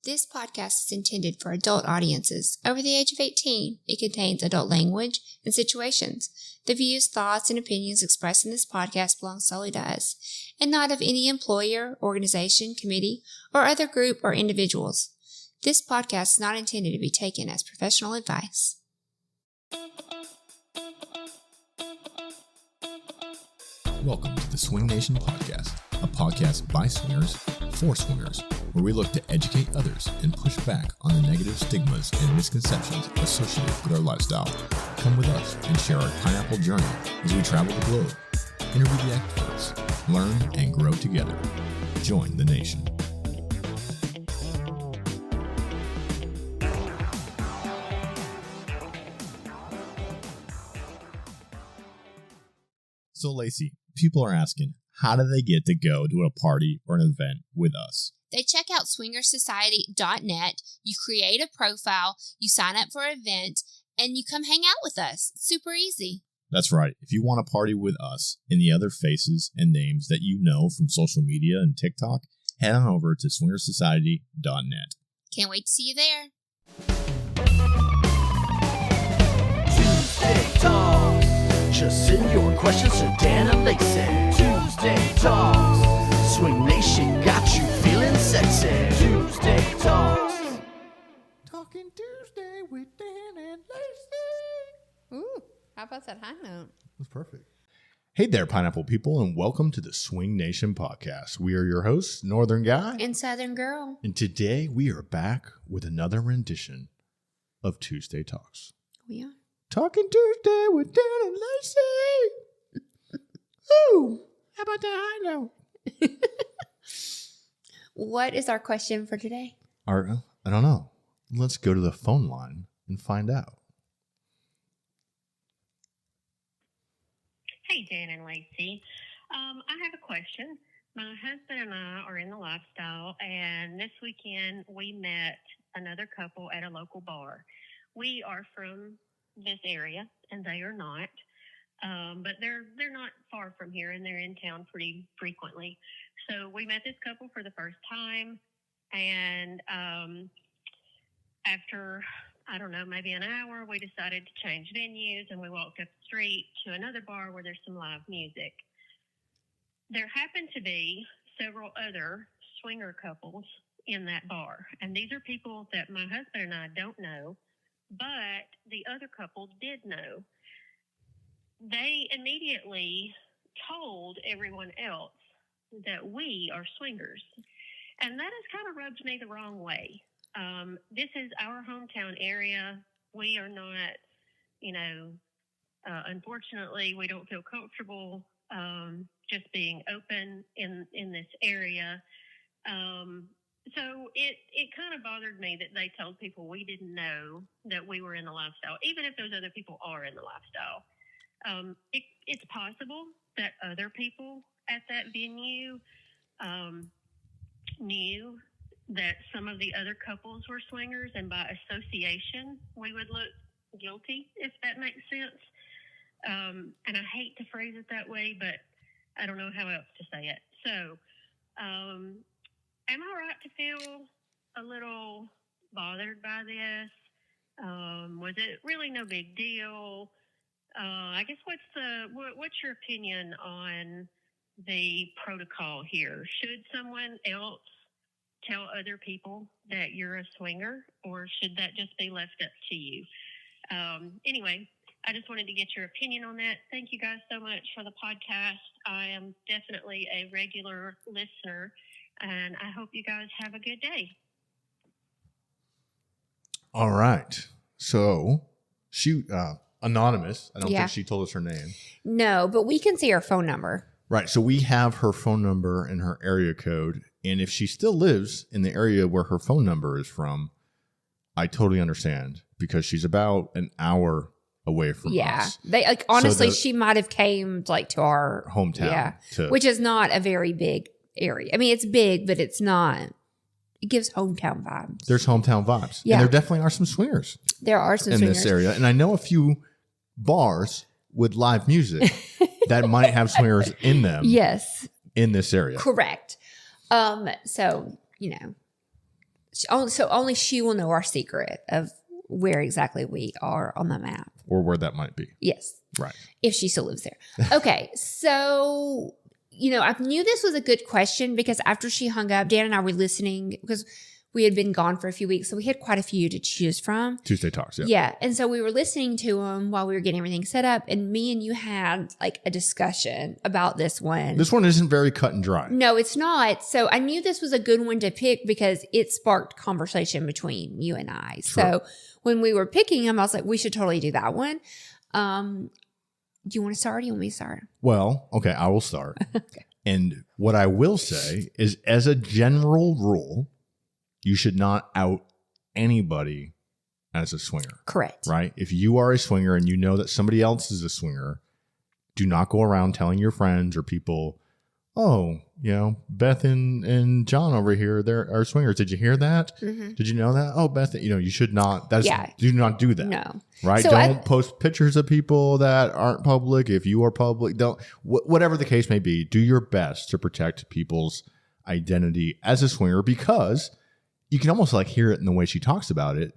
This podcast is intended for adult audiences over the age of 18. It contains adult language and situations. The views, thoughts, and opinions expressed in this podcast belong solely to us, and not of any employer, organization, committee, or other group or individuals. This podcast is not intended to be taken as professional advice. Welcome to the TheSwingNation podcast, a podcast by swingers for swingers, where we look to educate others and push back on the negative stigmas and misconceptions associated with our lifestyle. Come with us and share our pineapple journey as we travel the globe, interview the experts, learn and grow together. Join the nation. So, Lacy, people are asking, how do they get to go to a party or an event with us? They check out swingersociety.net, you create a profile, you sign up for an event, and you come hang out with us. It's super easy. That's right. If you want to party with us and the other faces and names that you know from social media and TikTok, head on over to swingersociety.net. Can't wait to see you there. Tuesday Talks. Just send your questions to Dan and Lacy. Tuesday Talks. Swing Nation got you feeling sexy. Tuesday Talks. Talking Tuesday with Dan and Lacy. Ooh, how about that high note? That's perfect. Hey there, pineapple people, and welcome to the Swing Nation podcast. We are your hosts, Northern Guy And Southern Girl. and today we are back with another rendition of Tuesday Talks. We are. Talking Tuesday with Dan and Lacy. Ooh, how about that high note? What is our question for today? I don't know. Let's go to the phone line and find out. Hey, Dan and Lacy. I have a question. My husband and I are in the lifestyle, and this weekend we met another couple at a local bar. We are from this area, and they are not. But they're not far from here, and they're in town pretty frequently. So we met this couple for the first time, and after, I don't know, maybe an hour, we decided to change venues, and we walked up the street to another bar where there's some live music. There happened to be several other swinger couples in that bar, and these are people that my husband and I don't know, but the other couple did know. They immediately told everyone else that we are swingers, and that has kind of rubbed me the wrong way. This is our hometown area. We are not, unfortunately, we don't feel comfortable just being open in this area. So it kind of bothered me that they told people we didn't know that we were in the lifestyle, even if those other people are in the lifestyle. It's possible that other people at that venue knew that some of the other couples were swingers, and by association, we would look guilty, if that makes sense. And I hate to phrase it that way, but I don't know how else to say it. So, am I right to feel a little bothered by this? Was it really no big deal? I guess what's your opinion on the protocol here? Should someone else tell other people that you're a swinger, or should that just be left up to you? Anyway, I just wanted to get your opinion on that. Thank you guys so much for the podcast. I am definitely a regular listener, and I hope you guys have a good day. All right. So she, anonymous. I don't Yeah. think she told us her name. No, but we can see her phone number. Right. So we have her phone number and her area code. And if she still lives in the area where her phone number is from, I totally understand, because she's about an hour away from us. They honestly, So she might have came to our hometown. which is not a very big area. I mean, it's big, but it's not. It gives hometown vibes. There's hometown vibes. Yeah. And there definitely are some swingers There are some in swingers. this area. And I know a few bars with live music that might have swingers in them. Yes, In this area. correct. So So only she will know our secret of where exactly we are on the map. Or where that might be. Yes. Right. If she still lives there. Okay. So, I knew this was a good question because after she hung up, Dan and I were listening because we had been gone for a few weeks. So we had quite a few to choose from. Tuesday Talks, yeah. Yeah. And so we were listening to them while we were getting everything set up. And me and you had like a discussion about this one. This one isn't very cut and dry. No, it's not. So I knew this was a good one to pick because it sparked conversation between you and I. Sure. So when we were picking them, I was like, we should totally do that one. Do you want to start or do you want me to start? Well, okay, I will start. Okay. And what I will say is, as a general rule, you should not out anybody as a swinger. Correct. Right? If you are a swinger and you know that somebody else is a swinger, do not go around telling your friends or people, oh, Beth and John over here, they're swingers. Did you hear that? Mm-hmm. Did you know that? Oh, Beth, you should not. Do not do that. No. Right? So don't post pictures of people that aren't public. If you are public, whatever the case may be, do your best to protect people's identity as a swinger, because you can almost like hear it in the way she talks about it.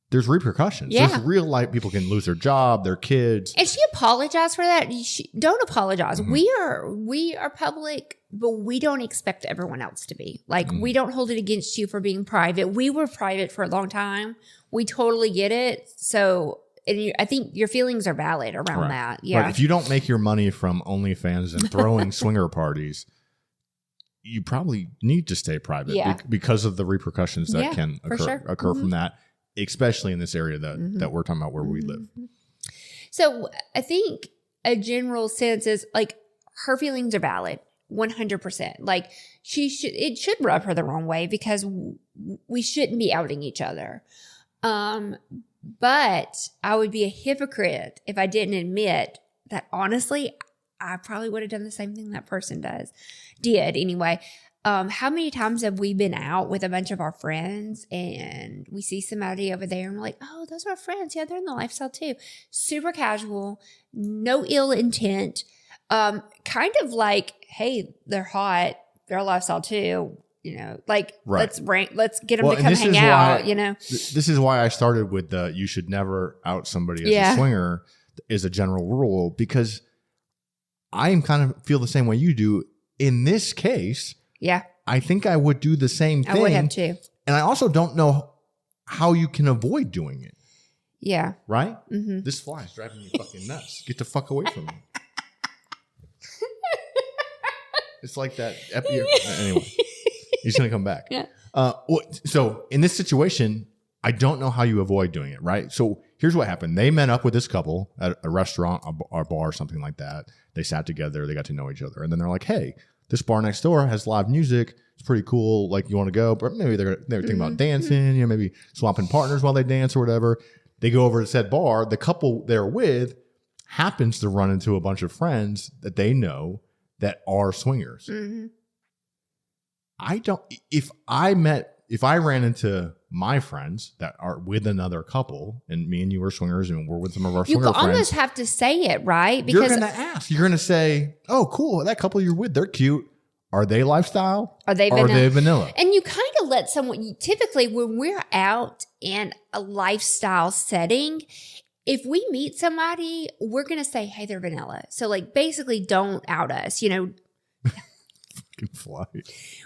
There's repercussions. Yeah. There's real life. People can lose their job, their kids. And she apologized for that. Don't apologize. Mm-hmm. We are public, but we don't expect everyone else to be. Like, we don't hold it against you for being private. We were private for a long time. We totally get it. So I think your feelings are valid around that. Yeah. Right. If you don't make your money from OnlyFans and throwing swinger parties, you probably need to stay private because of the repercussions that can occur from that. Especially in this area that we're talking about where we live. So I think a general sense is like her feelings are valid, 100%. Like it should rub her the wrong way because we shouldn't be outing each other. But I would be a hypocrite if I didn't admit that honestly, I probably would have done the same thing that person did anyway. How many times have we been out with a bunch of our friends and we see somebody over there and we're like, oh, those are our friends. Yeah, they're in the lifestyle too. Super casual, no ill intent. Kind of like, hey, they're hot. They're a lifestyle too. Let's get them to come hang out, This is why I started with you should never out somebody as a swinger is a general rule, because I am kind of feel the same way you do in this case. Yeah. I think I would do the same thing. I would have too. And I also don't know how you can avoid doing it. Yeah. Right? Mm-hmm. This fly is driving me fucking nuts. Get the fuck away from me. It's like that. Anyway, he's going to come back. Yeah. So in this situation, I don't know how you avoid doing it, right? So here's what happened. They met up with this couple at a restaurant or bar or something like that. They sat together. They got to know each other. And then they're like, hey, this bar next door has live music. It's pretty cool. Like, you want to go? But maybe they're thinking about dancing, maybe swapping partners while they dance or whatever. They go over to said bar. The couple they're with happens to run into a bunch of friends that they know that are swingers. Mm-hmm. If I ran into my friends that are with another couple and me and you were swingers and we're with some of our swinger friends. You almost have to say it, right? Because you're going to ask. You're going to say, oh, cool. That couple you're with, they're cute. Are they lifestyle? Are they vanilla? And you kind of let someone, typically when we're out in a lifestyle setting, if we meet somebody, we're going to say, hey, they're vanilla. So like basically don't out us, Fucking fly.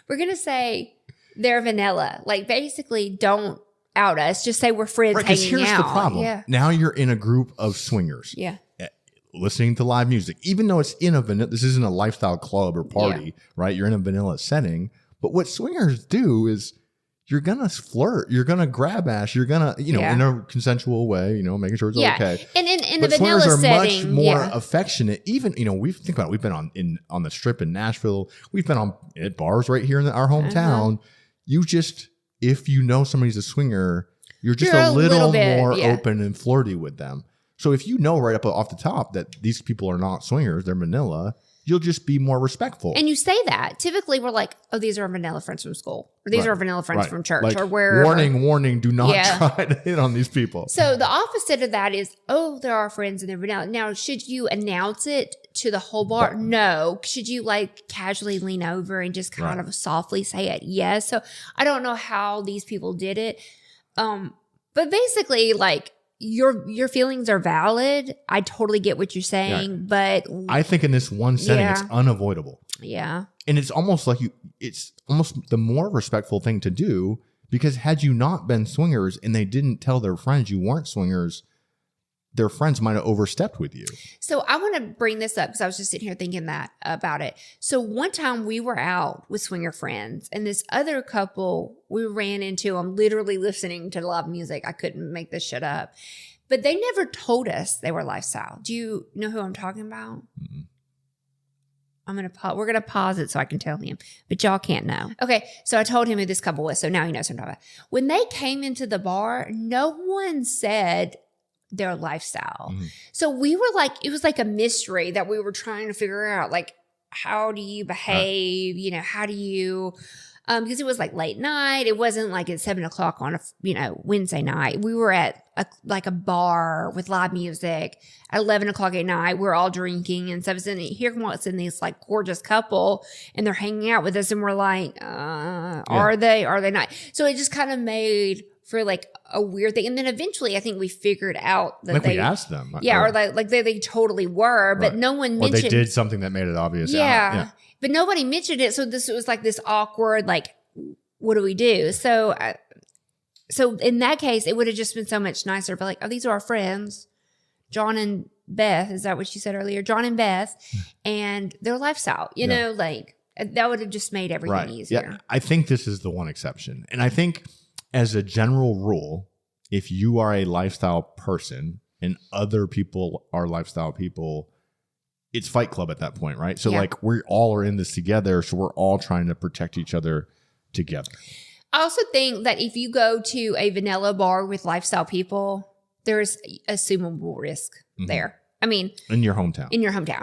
We're going to say they're vanilla. Like basically don't out us. Just say we're friends hanging out. Here's the problem. Yeah. Now you're in a group of swingers. Yeah. Listening to live music, even though it's in this isn't a lifestyle club or party, right? You're in a vanilla setting. But what swingers do is you're going to flirt. You're going to grab ass. You're going to, in a consensual way, making sure it's okay. And in but the vanilla swingers are setting, much more affectionate. Even, we think about it. We've been on the strip in Nashville. We've been at bars right here in our hometown. You just, if you know somebody's a swinger, you're just a little bit more open and flirty with them. So if you know right up off the top that these people are not swingers, they're vanilla, you'll just be more respectful. And you say that. Typically, we're like, oh, these are our vanilla friends from school. Or these are our vanilla friends from church. Like, or wherever. Warning, do not try to hit on these people. So the opposite of that is, oh, they're our friends and they're vanilla. Now, should you announce it to the whole bar? No. Should you like casually lean over and just kind of softly say it? Yes. So I don't know how these people did it. But basically, like, your feelings are valid. I totally get what you're saying, but I think in this one setting, it's unavoidable. Yeah. And it's almost like it's almost the more respectful thing to do, because had you not been swingers and they didn't tell their friends you weren't swingers, their friends might have overstepped with you. So I want to bring this up because I was just sitting here thinking about it. So one time we were out with swinger friends, and this other couple we ran into, I'm literally listening to live music. I couldn't make this shit up. But they never told us they were lifestyle. Do you know who I'm talking about? Mm-hmm. We're going to pause it so I can tell him, but y'all can't know. Okay. So I told him who this couple was. So now he knows who I'm talking about. When they came into the bar, no one said their lifestyle. Mm-hmm. So we were like, it was like a mystery that we were trying to figure out. Like, how do you behave? You know, how do you, because it was like late night. It wasn't like at 7:00 on a, Wednesday night. We were at a bar with live music at 11:00 at night. We're all drinking and stuff. And here comes in this like gorgeous couple, and they're hanging out with us, and we're like, are they not? So it just kind of made for like a weird thing. And then eventually I think we figured out that we asked them. Yeah. Or they totally were, but no one mentioned. Or they did something that made it obvious. Yeah. But nobody mentioned it. So this was like this awkward, like, what do we do? So in that case, it would have just been so much nicer. But like, oh, these are our friends, John and Beth. Is that what she said earlier? John and Beth, and their lifestyle, you know, like that would have just made everything easier. Yeah. I think this is the one exception. And I think as a general rule, if you are a lifestyle person and other people are lifestyle people, it's Fight Club at that point, right? So like we all are in this together. So we're all trying to protect each other together. I also think that if you go to a vanilla bar with lifestyle people, there's assumable risk there. I mean, in your hometown.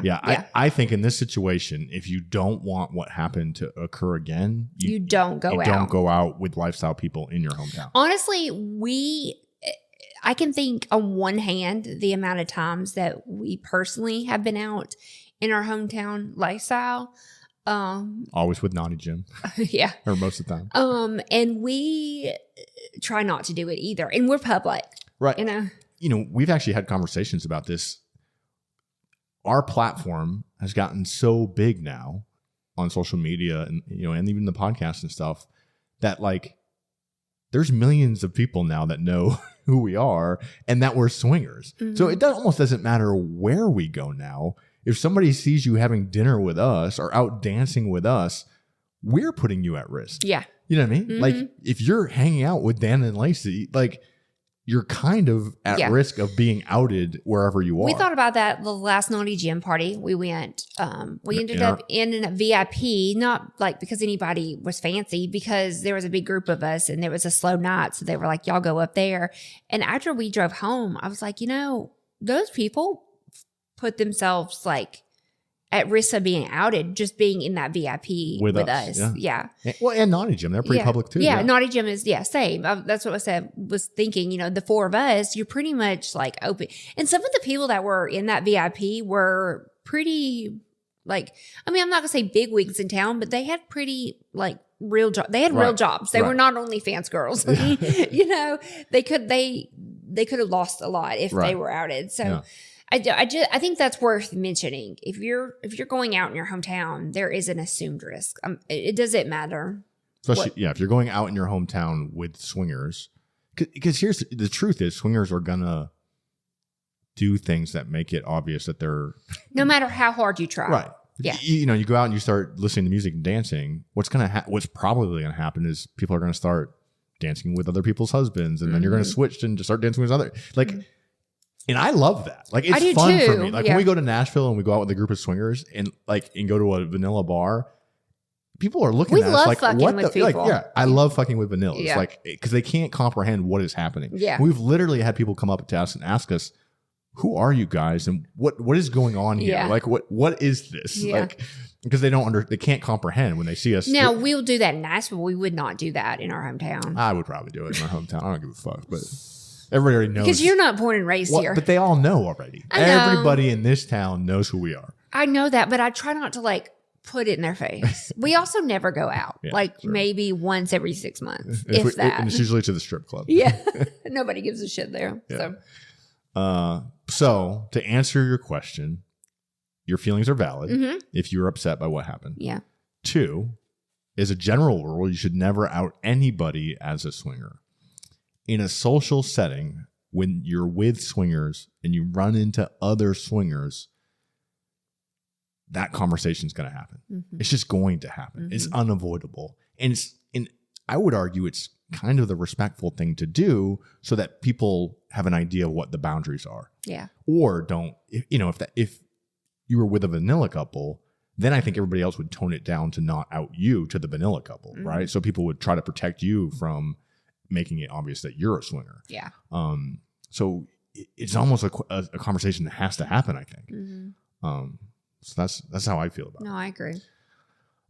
Yeah. I think in this situation, if you don't want what happened to occur again, you don't go out. Don't go out with lifestyle people in your hometown. Honestly, I can think on one hand the amount of times that we personally have been out in our hometown lifestyle. Always with Naughty Jim. Yeah. Or most of the time. And we try not to do it either. And we're public. Right. You know, we've actually had conversations about this. Our platform has gotten so big now on social media and, and even the podcast and stuff that like there's millions of people now that know who we are and that we're swingers. Mm-hmm. So it almost doesn't matter where we go now. If somebody sees you having dinner with us or out dancing with us, we're putting you at risk. Yeah. You know what I mean? Mm-hmm. Like if you're hanging out with Dan and Lacy, like you're kind of at risk of being outed wherever you are. We thought about that the last Naughty Gym party we went. We ended up in a VIP, not like because anybody was fancy, because there was a big group of us and there was a slow night. So they were like, y'all go up there. And after we drove home, I was like, those people put themselves like at risk of being outed just being in that VIP with us. Yeah. Well, and Naughty Gym, they're pretty public too. Yeah, Naughty Gym is, same. That's what I was thinking, the four of us, you're pretty much like open. And some of the people that were in that VIP were pretty like, I mean, I'm not going to say big wigs in town, but they had pretty like real jobs. They had real jobs. They were not only fans girls. They could have lost a lot if they were outed. So I think that's worth mentioning. If you're going out in your hometown, there is an assumed risk. It doesn't matter. Especially, if you're going out in your hometown with swingers, because here's the truth is swingers are gonna do things that make it obvious that they're no matter how hard you try. Right. Yeah. You go out and you start listening to music and dancing. What's probably gonna happen is people are gonna start dancing with other people's husbands, and then you're gonna switch and just start dancing with other And I love that. Like, it's fun for me. Like, when we go to Nashville and we go out with a group of swingers and go to a vanilla bar, people are looking at us like, what the fuck? Like, I love fucking with vanillas. Like, because they can't comprehend what is happening. Yeah. We've literally had people come up to us and ask us, who are you guys and what is going on here? Yeah. Like, what is this? Yeah. Like, because they can't comprehend when they see us. Now, we'll do that in Nashville. We would not do that in our hometown. I would probably do it in my hometown. I don't give a fuck, but everybody already knows. Because you're not born and raised here. But they all know already. I know. Everybody in this town knows who we are. I know that, but I try not to like put it in their face. We also never go out. Yeah, like sure. maybe once every 6 months, And it's usually to the strip club. Yeah. Nobody gives a shit there. Yeah. So. So to answer your question, your feelings are valid if you're upset by what happened. Yeah. 2, as a general rule, you should never out anybody as a swinger. In a social setting, when you're with swingers and you run into other swingers, that conversation is going to happen. It's just going to happen. It's unavoidable. And I would argue it's kind of the respectful thing to do so that people have an idea of what the boundaries are. Yeah. Or don't, if you were with a vanilla couple, then I think everybody else would tone it down to not out you to the vanilla couple, right? So people would try to protect you from making it obvious that you're a swinger. Yeah. So it's almost a conversation that has to happen, I think. So that's how I feel about it. No, I agree.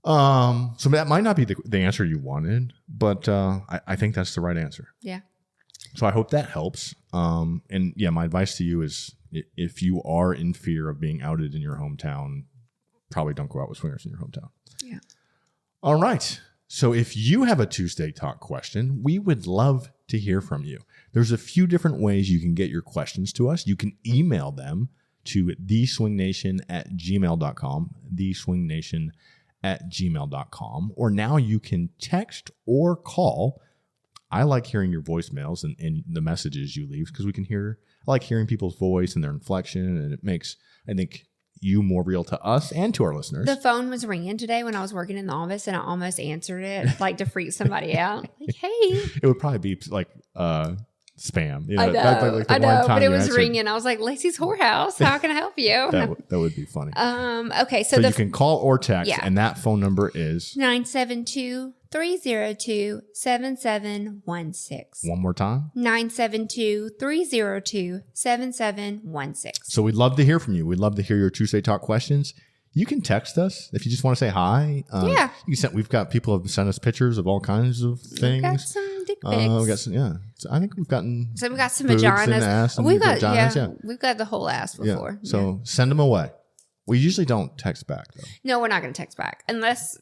So that might not be the answer you wanted, but I think that's the right answer. Yeah. So I hope that helps. And yeah, my advice to you is if you are in fear of being outed in your hometown, probably don't go out with swingers in your hometown. Yeah. All right. So if you have a Tuesday Talk question, we would love to hear from you. There's a few different ways you can get your questions to us. You can email them to TheSwingNation@gmail.com, TheSwingNation@gmail.com, or now you can text or call. I like hearing your voicemails and the messages you leave because I like hearing people's voice and their inflection, and it makes, I think, you more real to us and to our listeners. The phone was ringing today when I was working in the office, and I almost answered it, like to freak somebody out. Like, hey. It would probably be like spam. I know, but it was ringing. I was like, Lacy's Whorehouse. How can I help you? That would be funny. Okay, so you can call or text, Yeah. and that phone number is 972-302-7716. one more time. 972-302-7716. So we'd love to hear from you. We'd love to hear your Tuesday Talk questions. You can text us if you just want to say hi. Yeah. We've got people who have sent us pictures of all kinds of things. We've got some dick pics. We got some, yeah. So I think we've gotten. So we got some boobs vaginas. and ass and We've got vaginas, we've got the whole ass before. Yeah. So send them away. We usually don't text back though. No, we're not going to text back unless,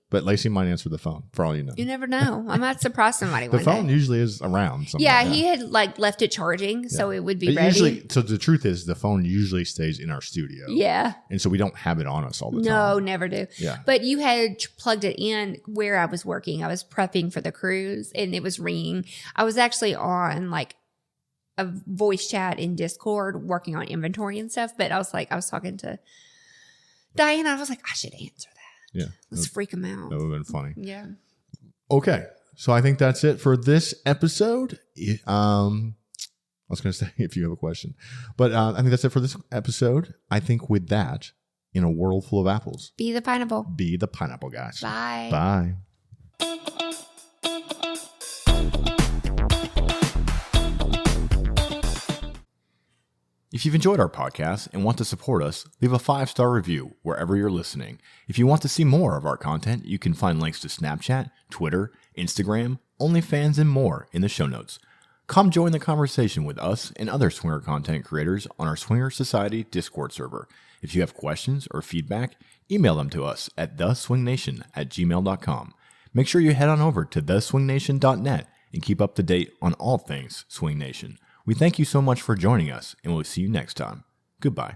But Lacy might answer the phone for all you know. you never know. I might surprise somebody The one phone day. usually is around. Yeah, he had left it charging, so it would be ready. So the truth is, the phone usually stays in our studio. Yeah. And so we don't have it on us all the time. No, never do. Yeah. But you had plugged it in where I was working. I was prepping for the cruise, and it was ringing. I was actually on a voice chat in Discord working on inventory and stuff, but I was talking to Diane. I was like, I should answer that. Yeah. Let's freak him out. That would have been funny. Yeah. Okay. So I think that's it for this episode. I was going to say if you have a question, but I think that's it for this episode. I think with that, in a world full of apples, Be the pineapple. be the pineapple guys. Bye. Bye. If you've enjoyed our podcast and want to support us, leave a 5-star review wherever you're listening. If you want to see more of our content, you can find links to Snapchat, Twitter, Instagram, OnlyFans, and more in the show notes. Come join the conversation with us and other swinger content creators on our Swinger Society Discord server. If you have questions or feedback, email them to us at theswingnation@gmail.com. Make sure you head on over to theswingnation.net and keep up to date on all things Swing Nation. We thank you so much for joining us, and we'll see you next time. Goodbye.